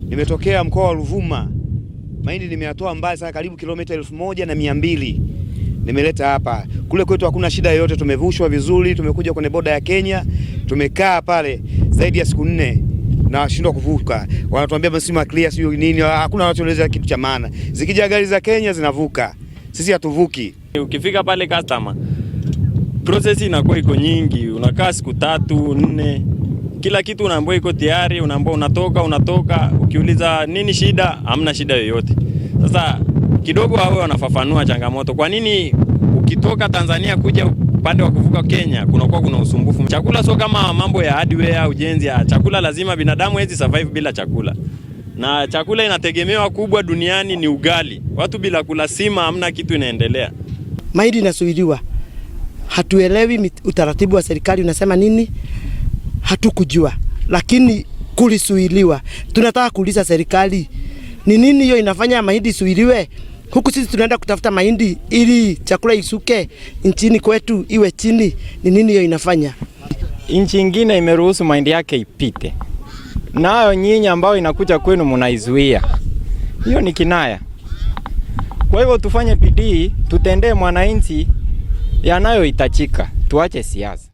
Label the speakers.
Speaker 1: Nimetokea mkoa wa Ruvuma. Mahindi nimeyatoa mbali sana, karibu kilomita 1200. Nimeleta hapa. Kule kwetu hakuna shida yoyote, tumevushwa vizuri, tumekuja kwenye boda ya Kenya, tumekaa pale zaidi ya siku 4 na washindwa kuvuka. Wanatuambia msimu clear sio nini, hakuna wanachoeleza kitu cha maana. Zikija gari za Kenya zinavuka. Sisi hatuvuki.
Speaker 2: Ukifika pale customer, process inakuwa iko nyingi, unakaa siku 3, 4. Kila kitu unaambiwa iko tayari, unaambiwa unatoka, ukiuliza nini shida, hamna shida yoyote. Sasa kidogo hao wanafafanua changamoto. Kwa nini ukitoka Tanzania kuja upande wa kuvuka Kenya kunakuwa kuna usumbufu? Chakula sio kama mambo ya hardware, ujenzi ya chakula, lazima binadamu hawezi survive bila chakula. Na chakula inategemewa kubwa duniani ni ugali. Watu bila kula sima hamna kitu inaendelea.
Speaker 3: Mahindi inasuiliwa. Hatuelewi utaratibu wa serikali unasema nini? Hatukujua. Lakini kulisuiliwa. Tunataka kuuliza serikali, ni nini hiyo inafanya mahindi suiliwe? Huku sisi tunaenda kutafuta mahindi ili chakula isuke nchini kwetu iwe chini. Ni nini hiyo inafanya?
Speaker 4: Nchi nyingine imeruhusu mahindi yake ipite. Nayo nyinyi ambao inakuja kwenu mnaizuia. Hiyo ni kinaya. Kwa hivyo tufanye bidii, tutendee mwananchi yanayohitajika. Tuache siasa.